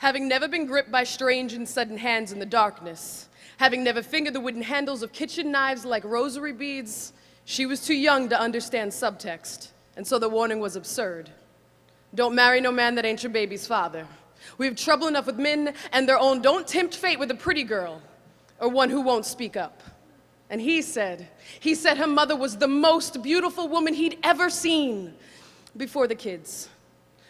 Having never been gripped by strange and sudden hands in the darkness, having never fingered the wooden handles of kitchen knives like rosary beads, she was too young to understand subtext, and so the warning was absurd. Don't marry no man that ain't your baby's father. We have trouble enough with men and their own. Don't tempt fate with a pretty girl or one who won't speak up. And he said her mother was the most beautiful woman he'd ever seen before the kids.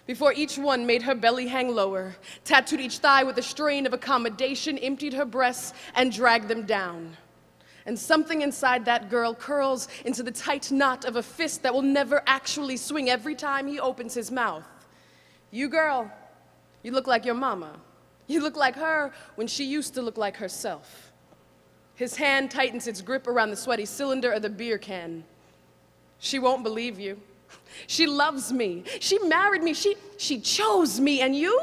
Before each one made her belly hang lower, tattooed each thigh with a strain of accommodation, emptied her breasts, and dragged them down. And something inside that girl curls into the tight knot of a fist that will never actually swing every time he opens his mouth. You girl, you look like your mama. You look like her when she used to look like herself. His hand tightens its grip around the sweaty cylinder of the beer can. She won't believe you. She loves me. She married me. She chose me. And you?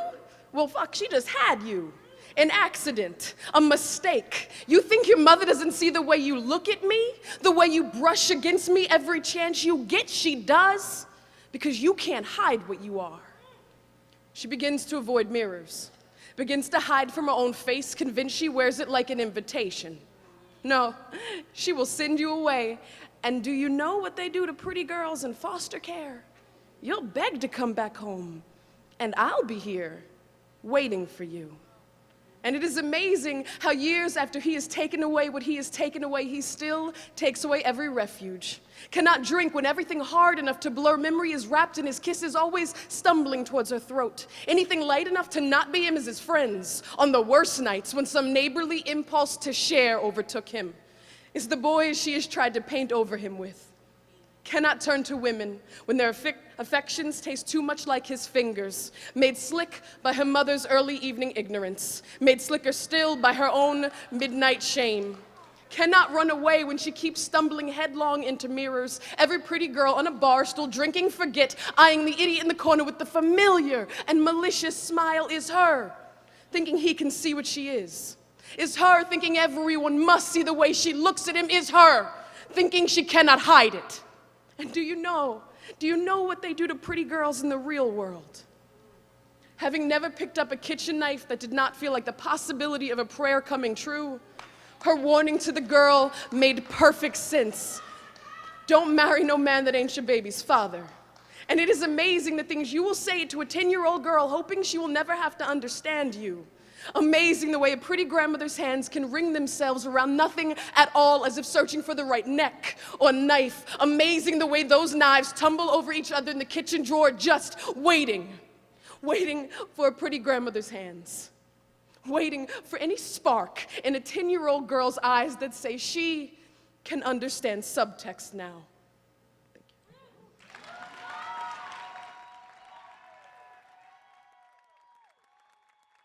Well, fuck, she just had you. An accident, a mistake. You think your mother doesn't see the way you look at me? The way you brush against me every chance you get? She does. Because you can't hide what you are. She begins to avoid mirrors. Begins to hide from her own face, convinced she wears it like an invitation. No, she will send you away. And do you know what they do to pretty girls in foster care? You'll beg to come back home, and I'll be here waiting for you. And it is amazing how years after he has taken away what he has taken away, he still takes away every refuge. Cannot drink when everything hard enough to blur memory is wrapped in his kisses, always stumbling towards her throat. Anything light enough to not be him is his friends on the worst nights when some neighborly impulse to share overtook him. It's the boys she has tried to paint over him with. Cannot turn to women when their affections taste too much like his fingers, made slick by her mother's early evening ignorance, made slicker still by her own midnight shame. Cannot run away when she keeps stumbling headlong into mirrors. Every pretty girl on a bar stool drinking forget, eyeing the idiot in the corner with the familiar and malicious smile is her, thinking he can see what she is her thinking everyone must see the way she looks at him, is her thinking she cannot hide it. And do you know what they do to pretty girls in the real world? Having never picked up a kitchen knife that did not feel like the possibility of a prayer coming true, her warning to the girl made perfect sense. Don't marry no man that ain't your baby's father. And it is amazing the things you will say to a 10-year-old girl hoping she will never have to understand you. Amazing the way a pretty grandmother's hands can wring themselves around nothing at all as if searching for the right neck or knife. Amazing the way those knives tumble over each other in the kitchen drawer just waiting for a pretty grandmother's hands. Waiting for any spark in a 10-year-old girl's eyes that say she can understand subtext now.